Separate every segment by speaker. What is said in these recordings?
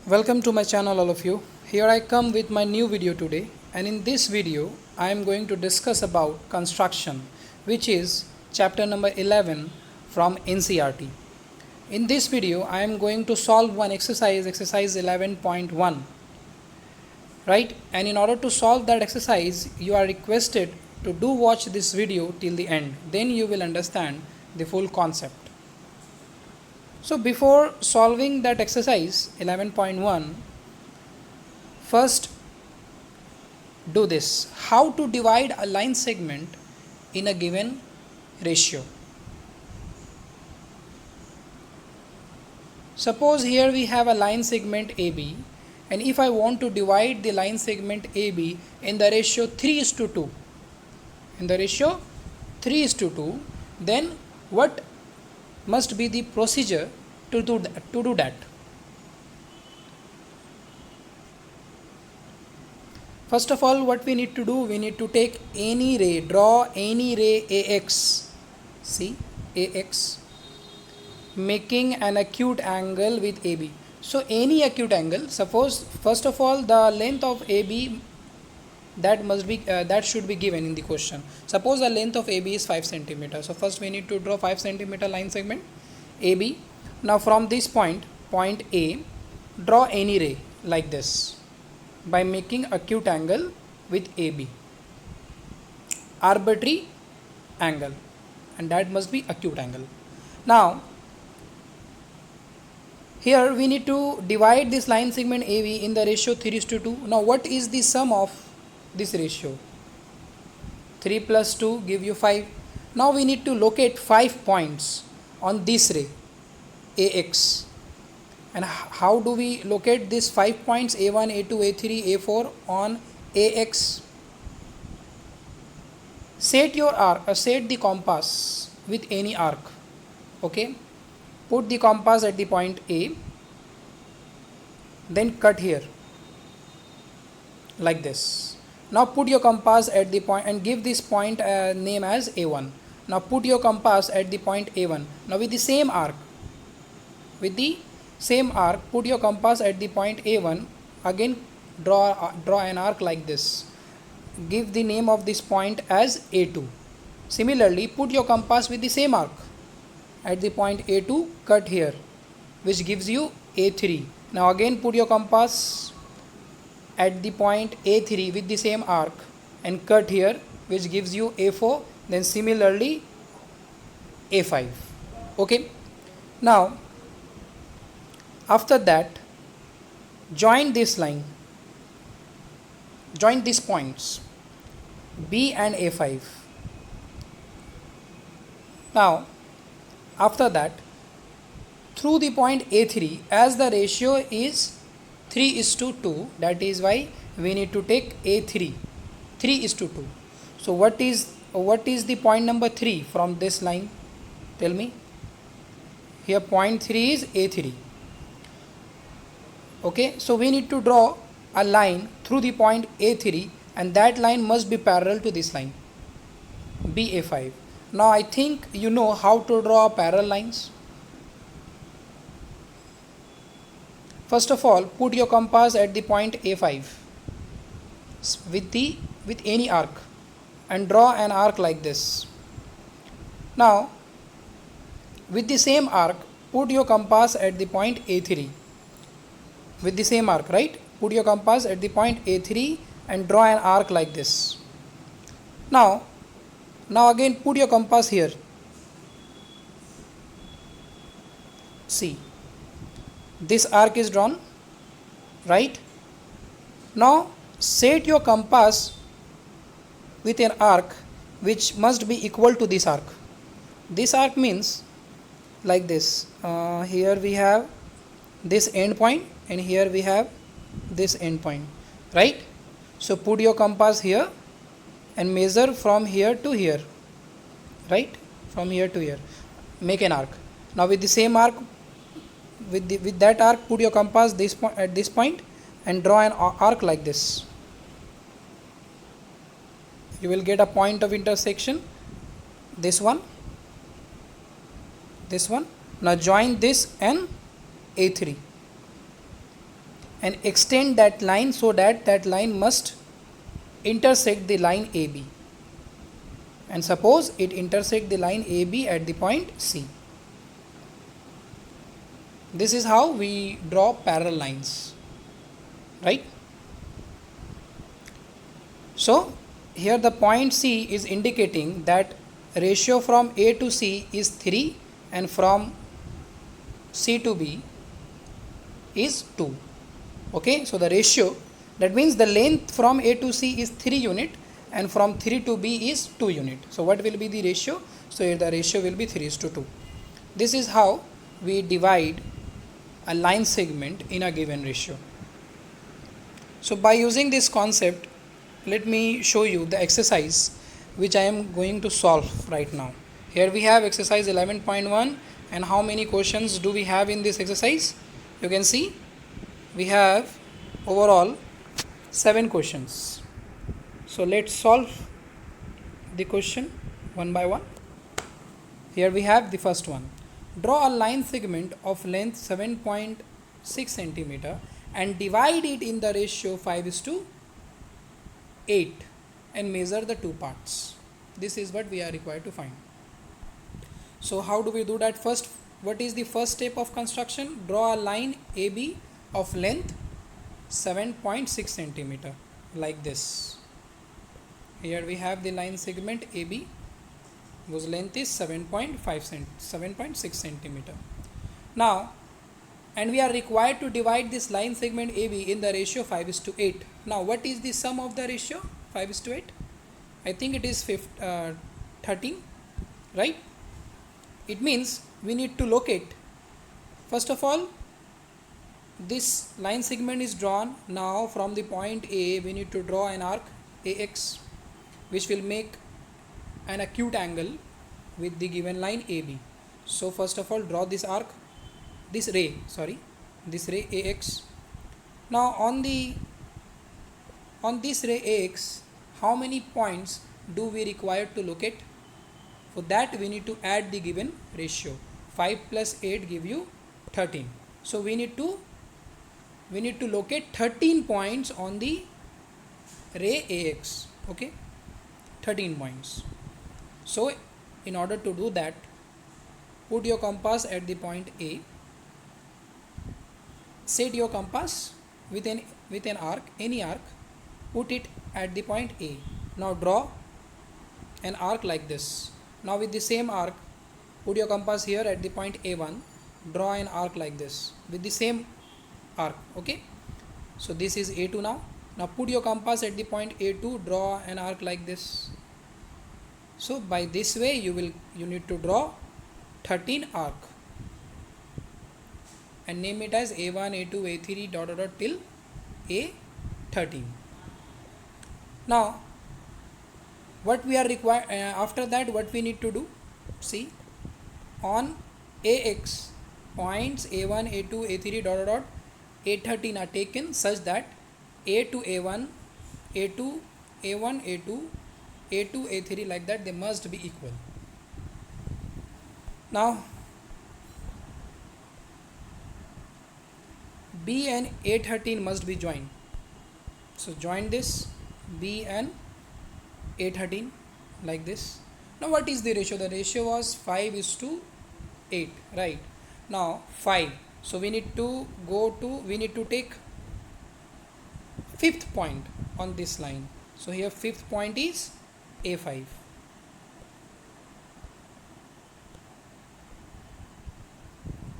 Speaker 1: Welcome to my channel all of you. Here I come with my new video today, and in this video I am going to discuss about construction, which is chapter number 11 from NCERT. In this video I am going to solve one exercise 11.1, right? And in order to solve that exercise you are requested to do watch this video till the end, then you will understand the full concept. So before solving that exercise 11.1, first do this. How to divide a line segment in a given ratio. Suppose here we have a line segment AB, and if I want to divide the line segment AB in the ratio 3:2, then what must be the procedure to do that? First of all, what we need to do, we need to take any ray, draw any ray AX, see AX, making an acute angle with AB. So any acute angle, suppose first of all the length of AB that should be given in the question. Suppose the length of AB is 5 cm. So first we need to draw 5 cm line segment AB. Now from this point A, draw any ray like this by making acute angle with AB, arbitrary angle, and that must be acute angle. Now here we need to divide this line segment AB in the ratio 3:2. Now what is the sum of this ratio? 3 plus 2 give you 5. Now we need to locate 5 points on this ray AX. And how do we locate these 5 points A1, A2, A3, A4 on AX? Set the compass with any arc. Okay, put the compass at the point A, then cut here like this. Now put your compass at the point and give this point name as A1. Now put your compass at the point A1. Now with the same arc, put your compass at the point A1. Again draw an arc like this. Give the name of this point as A2. Similarly, put your compass with the same arc at the point A2, cut here, which gives you A3. Now again put your compass at the point A3 with the same arc and cut here, which gives you A4. Then similarly A5. Okay. Now after that, join these points B and A5. Now after that, through the point A3, as the ratio is 3:2, that is why we need to take A3, 3:2. So what is the point number 3 from this line? Tell me. Here point 3 is A3. Okay, so we need to draw a line through the point A3, and that line must be parallel to this line BA5. Now I think you know how to draw parallel lines. First of all, put your compass at the point A5 with any arc and draw an arc like this. Now with the same arc, put your compass at the point A3 with the same arc, right? Put your compass at the point A3 and draw an arc like this. Now again put your compass here. See, this arc is drawn, right? Now set your compass with an arc which must be equal to this arc. This arc means like this. Here we have this end point and here we have this end point, right? So put your compass here and measure from here to here, right? From here to here, make an arc. Now with the same arc, with that arc, put your compass at this point and draw an arc like this. You will get a point of intersection, this one. Now join this and A3. and extend that line so that that line must intersect the line AB. And suppose it intersect the line AB at the point C. This is how we draw parallel lines, right? So here the point C is indicating that ratio from A to C is 3 and from C to B is 2. Okay, so the ratio, that means the length from A to C is 3 unit and from 3 to B is 2 unit. So what will be the ratio? So here the ratio will be 3:2. This is how we divide a line segment in a given ratio. So by using this concept, let me show you the exercise which I am going to solve right now. Here we have exercise 11.1, and how many questions do we have in this exercise? You can see we have overall 7 questions. So let's solve the question one by one. Here we have the first one. Draw a line segment of length 7.6 centimeter and divide it in the ratio 5:8 and measure the two parts. This is what we are required to find. So how do we do that? First, what is the first step of construction? Draw a line AB of length 7.6 centimeter like this. Here we have the line segment AB whose length is 7.6 centimeter. Now, and we are required to divide this line segment AB in the ratio 5:8. Now what is the sum of the ratio 5:8? I think it is 13, right? It means we need to locate, first of all, this line segment is drawn. Now from the point A we need to draw an arc AX which will make an acute angle with the given line AB. So first of all, draw this arc, this ray AX. Now on this ray AX, how many points do we require to locate? For that we need to add the given ratio. 5 plus 8 give you 13. So we need to locate 13 points on the ray AX. Okay, 13 points. So in order to do that, put your compass at the point A. Set your compass with an arc, any arc, put it at the point A. Now draw an arc like this. Now with the same arc, put your compass here at the point A1, draw an arc like this with the same arc. Okay, so this is A2 now. Now put your compass at the point A2, draw an arc like this. So by this way you need to draw 13 arc and name it as A1, A2, A3 till A13. Now what we are required, after that what we need to do? See, on AX points A1, A2, A3 A13 are taken such that A to A1, A2, A1, A2, A2, A3 like that, they must be equal. Now B and A13 must be joined. So join this B and A13 like this. Now what is the ratio? The ratio was 5:8, right? Now 5. So we need to take fifth point on this line. So here fifth point is A5.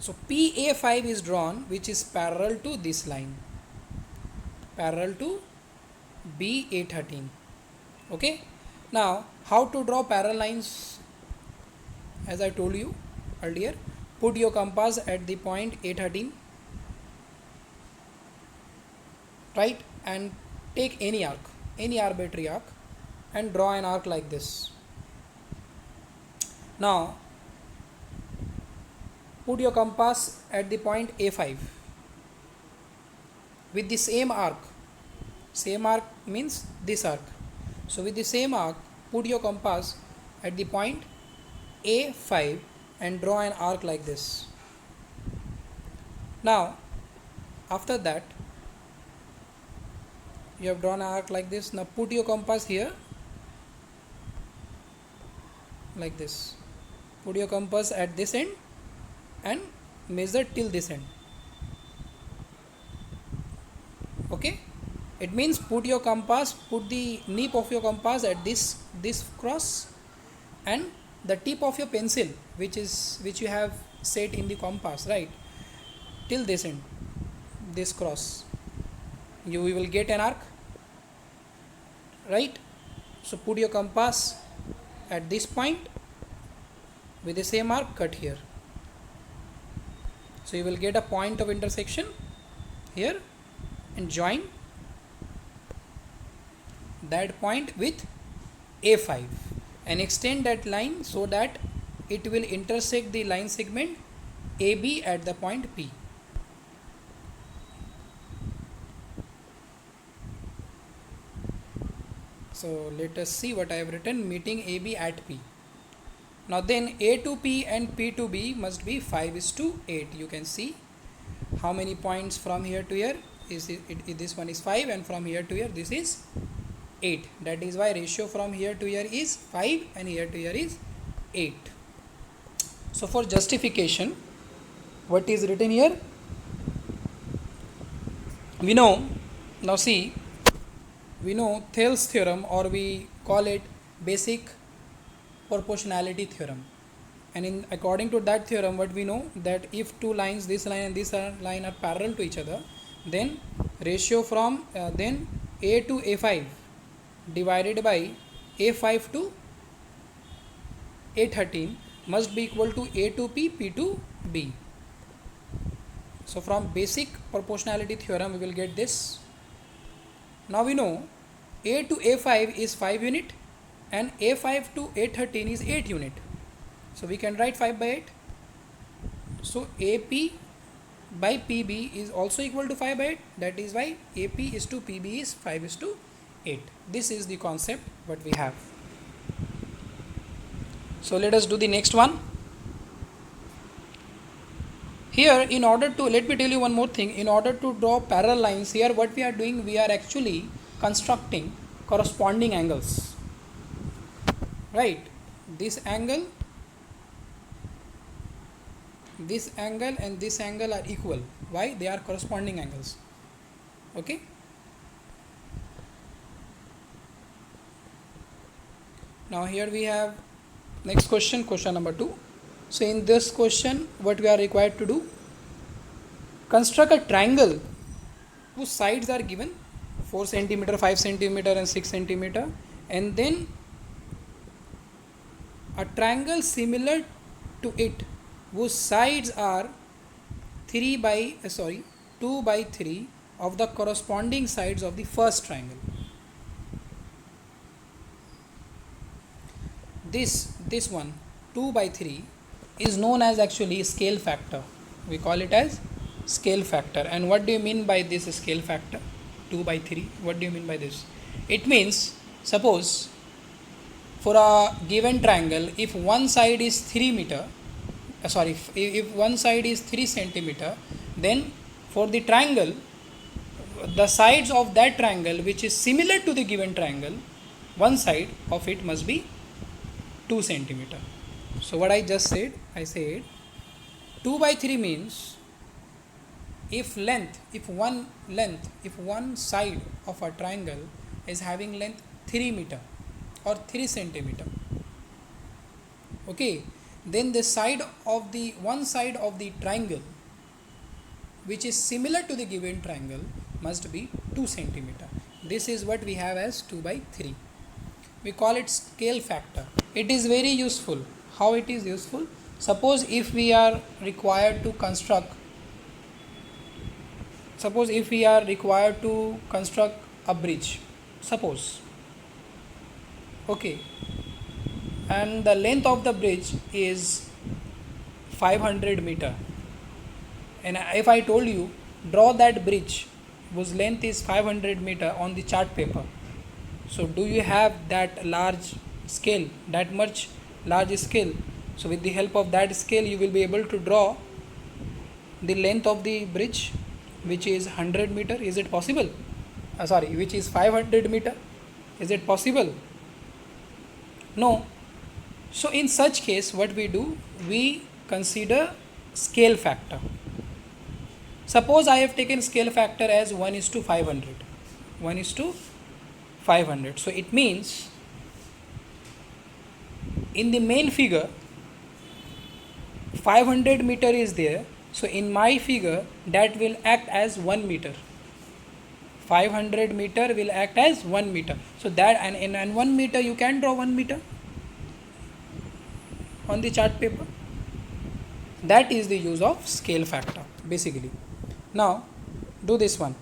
Speaker 1: So PA5 is drawn, which is parallel to this line, parallel to BA13. Okay. Now how to draw parallel lines? As I told you earlier, put your compass at the point A13, right, and take any arc, any arbitrary arc, and draw an arc like this. Now put your compass at the point A5 with the same arc. Same arc means this arc. So with the same arc, put your compass at the point A5 and draw an arc like this. Now after that, You have drawn an arc like this. Now put your compass here like this. Put your compass at this end and measure till this end. Okay, it means put your compass, put the nip of your compass at this cross, and the tip of your pencil which you have set in the compass, right, till this end, this cross, you will get an arc, right? So put your compass at this point with the same arc, cut here. So you will get a point of intersection here and join that point with A5 and extend that line so that it will intersect the line segment AB at the point P. So let us see what I have written, meeting AB at P. Now then A to P and P to B must be 5:8. You can see how many points from here to here is this one is 5, and from here to here this is 8. That is why ratio from here to here is 5 and here to here is 8. So for justification, what is written here? We know, now see, we know Thales theorem, or we call it basic proportionality theorem, and according to that theorem, what we know, that if two lines, this line and this line, are parallel to each other, then ratio from then A to A5 divided by A5 to A13 must be equal to A to P, P to B. So from basic proportionality theorem we will get this. Now we know A to A5 is 5 unit and A5 to A13 is 8 unit. So we can write 5 by 8. So AP by PB is also equal to 5 by 8. That is why AP is to PB is 5:8. This is the concept what we have. So let us do the next one. Here, in order to, let me tell you one more thing, in order to draw parallel lines, here what we are doing, we are actually constructing corresponding angles, right? This angle and this angle are equal. Why? They are corresponding angles. Okay. Now here we have next question, question number 2. So in this question, what we are required to do, construct a triangle whose sides are given 4 centimeter, 5 centimeter and 6 centimeter, and then a triangle similar to it whose sides are 2 by 3 of the corresponding sides of the first triangle. This one 2 by 3 is known as actually scale factor. We call it as scale factor. And what do you mean by this scale factor 2 by 3? What do you mean by this? It means, suppose for a given triangle, if one side is 3 meter, if one side is 3 centimeter, then for the triangle, the sides of that triangle which is similar to the given triangle, one side of it must be 2 centimeter. So what I just said, I said 2 by 3 means if one side of a triangle is having length 3 meter or 3 centimeter, okay, then the one side of the triangle which is similar to the given triangle must be 2 centimeter. This is what we have as 2 by 3. We call it scale factor. It is very useful. How it is useful? Suppose if we are required to construct a bridge, suppose, okay, and the length of the bridge is 500 meter, and if I told you draw that bridge whose length is 500 meter on the chart paper, so do you have that large scale, that much large scale? So with the help of that scale you will be able to draw the length of the bridge which is 100 meter. Is it possible? which is 500 meter. Is it possible? No. So in such case, what we do, we consider scale factor. Suppose I have taken scale factor as 1:500. 1:500. So it means in the main figure 500 meter is there. So in my figure that will act as 1 meter. 500 meter will act as 1 meter. So that and in 1 meter you can draw 1 meter on the chart paper. That is the use of scale factor basically. Now do this one.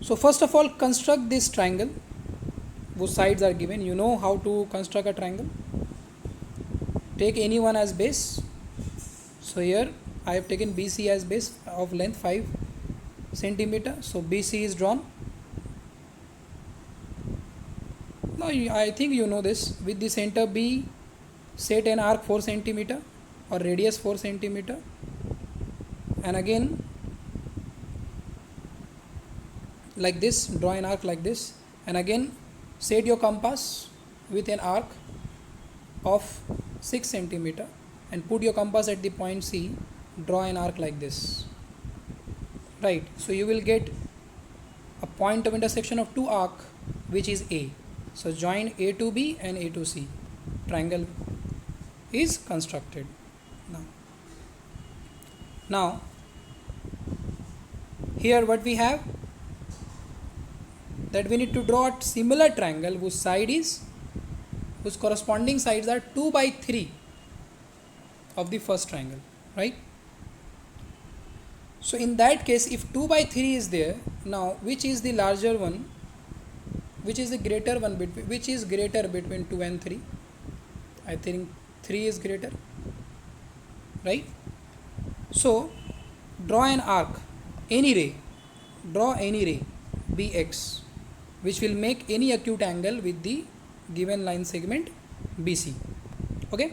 Speaker 1: So first of all, construct this triangle whose sides are given. You know how to construct a triangle. Take any one as base. So here I have taken BC as base of length 5 centimeter. So BC is drawn. Now I think you know this. With the center B, set an arc 4 centimeter or radius 4 centimeter, and again like this, draw an arc like this, and again set your compass with an arc of 6 centimeter and put your compass at the point C, draw an arc like this, right? So you will get a point of intersection of two arc which is A. So join A to B and A to C. Triangle is constructed. Now here what we have, that we need to draw a similar triangle whose corresponding sides are 2/3 of the first triangle, right? So in that case, if 2/3 is there, now which is the larger one, which is the greater one, which is greater between 2 and 3? I think 3 is greater, right? So draw an arc, any ray, draw any ray BX, which will make any acute angle with the given line segment BC. Okay.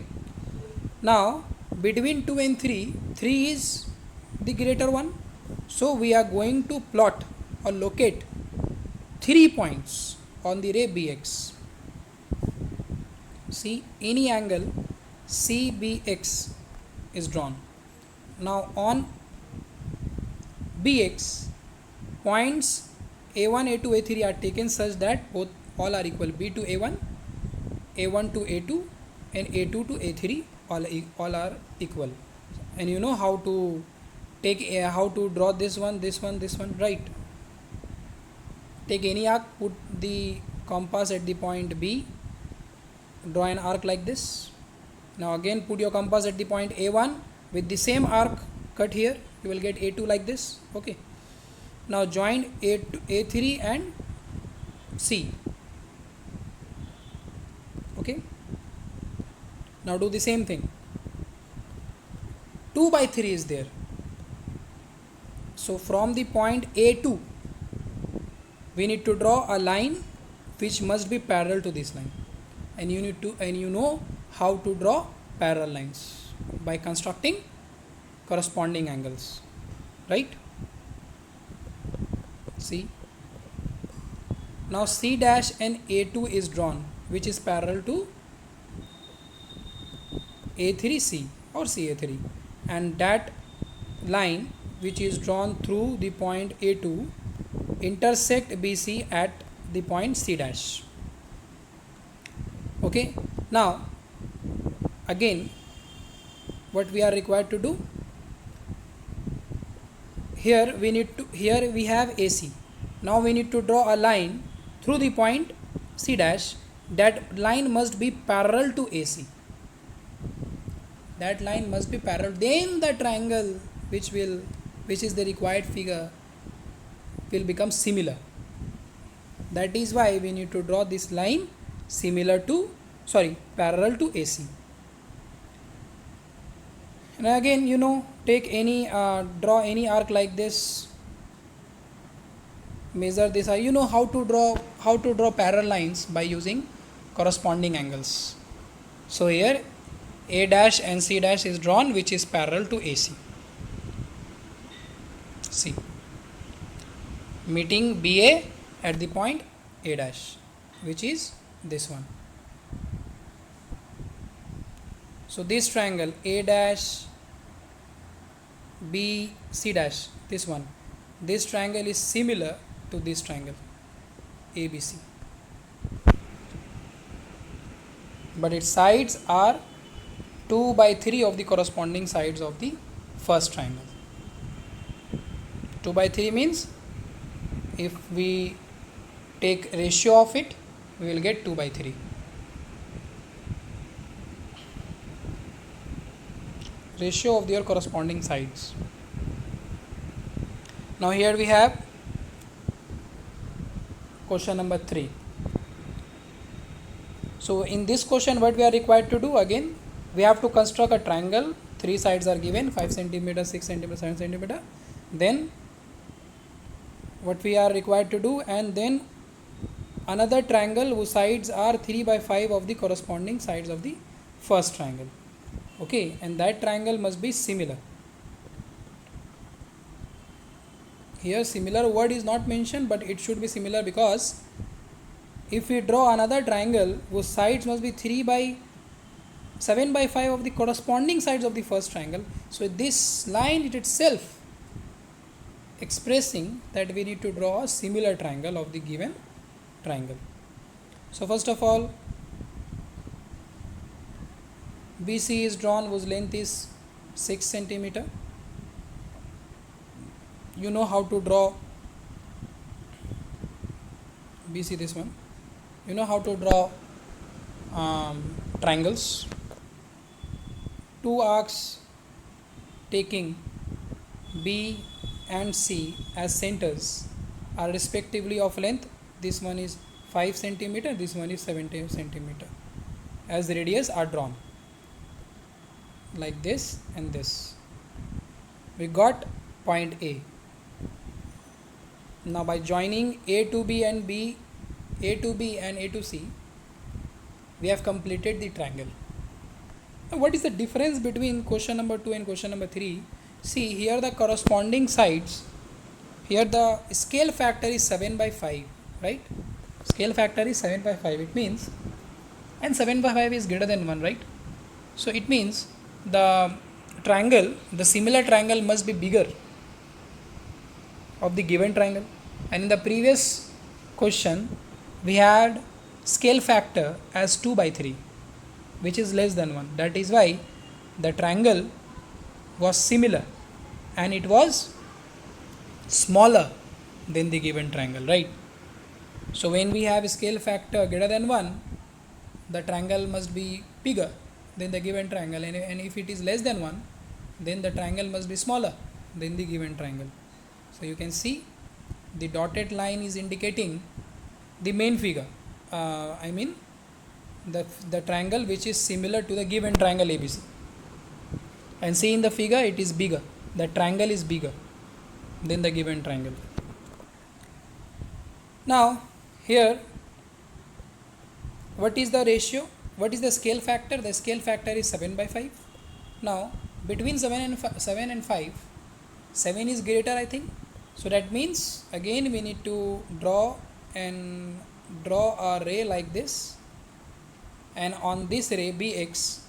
Speaker 1: Now between 2 and 3, 3 is the greater one. So we are going to plot or locate 3 points on the ray BX. See, any angle CBX is drawn. Now on BX, points A1, A2, A3 are taken such that all are equal. B to A1, A1 to A2 and A2 to A3 all are equal. And you know how to how to draw this one, right? Take any arc, put the compass at the point B, draw an arc like this. Now again put your compass at the point A1 with the same arc cut here, you will get A2 like this. Okay. Now join A3 and C. Okay. Now do the same thing. 2/3 is there. So from the point A2, we need to draw a line which must be parallel to this line. And you know how to draw parallel lines by constructing corresponding angles, right? See, now C dash and A2 is drawn, which is parallel to A3C or CA3, and that line which is drawn through the point A2 intersect BC at the point C dash. Okay. Now again what we are required to do, here we have AC. Now we need to draw a line through the point C dash. That line must be parallel to AC. That line must be parallel. Then the triangle which is the required figure will become similar. That is why we need to draw this line parallel to AC. And again, take any draw any arc like this, measure this. You know how to draw parallel lines by using corresponding angles. So here A dash and C dash is drawn, which is parallel to AC. See, meeting BA at the point A dash, which is this one. So this triangle A dash B C dash, this one, this triangle is similar to this triangle ABC, but its sides are 2/3 of the corresponding sides of the first triangle. 2/3 means if we take ratio of it, we will get 2/3. Ratio of their corresponding sides. Now here we have question number 3. So in this question, what we are required to do, again we have to construct a triangle. 3 sides are given, 5 centimeter, 6 centimeter, 7 centimeter. Then what we are required to do, and then another triangle whose sides are 3/5 of the corresponding sides of the first triangle. Okay, and that triangle must be similar. Here similar word is not mentioned, but it should be similar, because if we draw another triangle whose sides must be 7/5 of the corresponding sides of the first triangle, so this line it itself expressing that we need to draw a similar triangle of the given triangle. So first of all, BC is drawn, whose length is 6 centimeter. You know how to draw BC, this one. You know how to draw triangles. 2 arcs taking B and C as centers are respectively of length. This one is 5 centimeter, this one is 70 centimeter, as the radius are drawn like this and this. We got point A. Now by joining A to B and A to B and A to C, we have completed the triangle. Now what is the difference between question number 2 and question number 3? See, here the corresponding sides, here the scale factor is 7/5, right? Scale factor is 7/5. It means, and 7/5 is greater than 1, right? So it means the triangle, the similar triangle must be bigger of the given triangle. And in the previous question, we had scale factor as 2/3, which is less than 1. That is why the triangle was similar and it was smaller than the given triangle, right? So when we have scale factor greater than 1, the triangle must be bigger than the given triangle, and if it is less than 1, then the triangle must be smaller than the given triangle. So you can see the dotted line is indicating the main figure, I mean the triangle which is similar to the given triangle ABC. And see in the figure, it is bigger, the triangle is bigger than the given triangle. Now here, what is the ratio? What is the scale factor? The scale factor is 7/5. Now between 7 and 5, 7 is greater, I think. So that means again we need to draw a ray like this, and on this ray BX,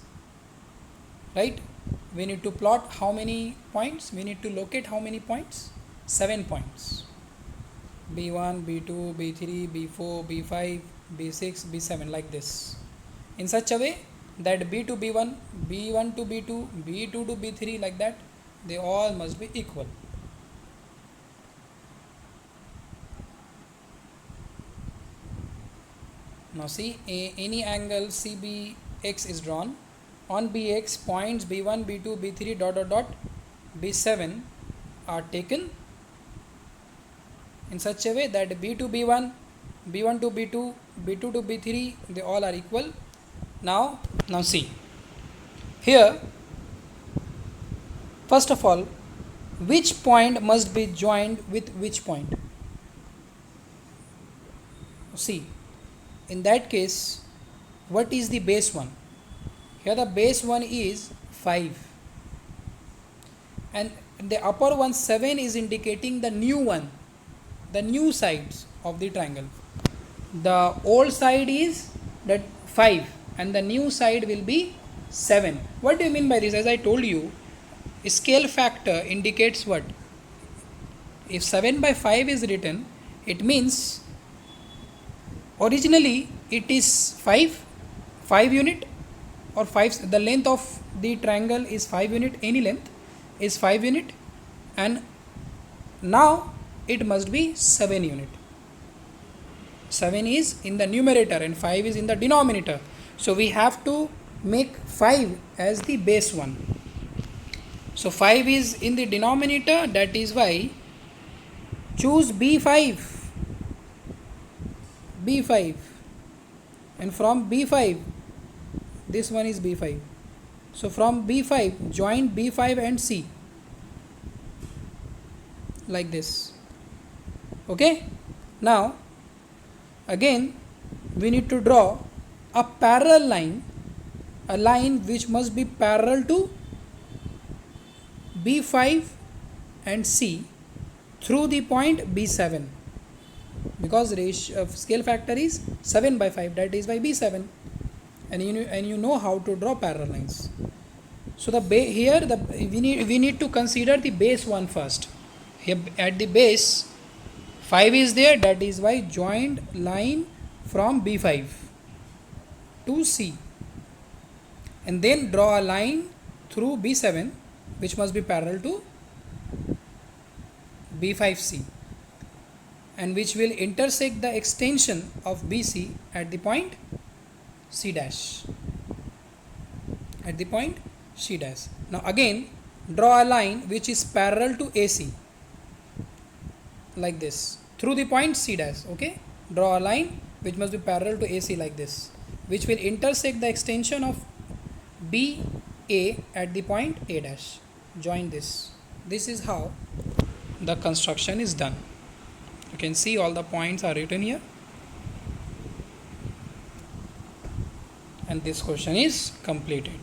Speaker 1: right, we need to plot how many points? We need to locate how many points? 7 points. B1, B2, B3, B4, B5, B6, B7, like this, in such a way that B to B1, B1 to B2, B2 to B3, like that, they all must be equal. Now see, any angle CBX is drawn. On BX, points B1, B2, B3, B7 are taken in such a way that B to B1, B1 to B2, B2 to B3, they all are equal. Now see, here first of all, which point must be joined with which point? See, in that case, what is the base one? Here the base one is 5, and the upper one 7 is indicating the new one, the new sides of the triangle. The old side is that 5 and the new side will be 7. What do you mean by this? As I told you, scale factor indicates what? If 7 by 5 is written, it means originally it is 5 unit, or 5, the length of the triangle is 5 unit, any length is 5 unit, and now it must be 7 unit. 7 is in the numerator and 5 is in the denominator. So we have to make 5 as the base one. So 5 is in the denominator, that is why choose B5. And from B5, this one is B5. So from B5, join B5 and C. Like this. Okay? Now, again, we need to draw a parallel line, a line which must be parallel to B5 and C through the point B7, because scale factor is 7 by 5, that is by B7, and you know how to draw parallel lines. So we need to consider the base one first. Here at the base 5 is there, that is why joined line from B5 to C, and then draw a line through B7 which must be parallel to B5C, and which will intersect the extension of BC at the point C dash. At the point C dash. Now again, draw a line which is parallel to AC, like this, through the point C dash. Okay, draw a line which must be parallel to AC like this, which will intersect the extension of BA at the point A dash. Join this. This is how the construction is done. You can see all the points are written here, and this question is completed.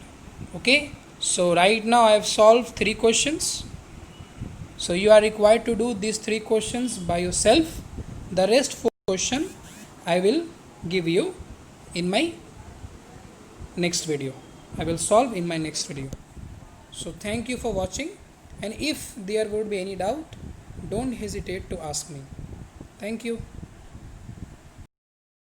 Speaker 1: Okay, so right now I have solved 3 questions. So you are required to do these 3 questions by yourself. The rest 4 questions I will give you in my next video. I will solve in my next video. So thank you for watching, and if there would be any doubt, don't hesitate to ask me. Thank you.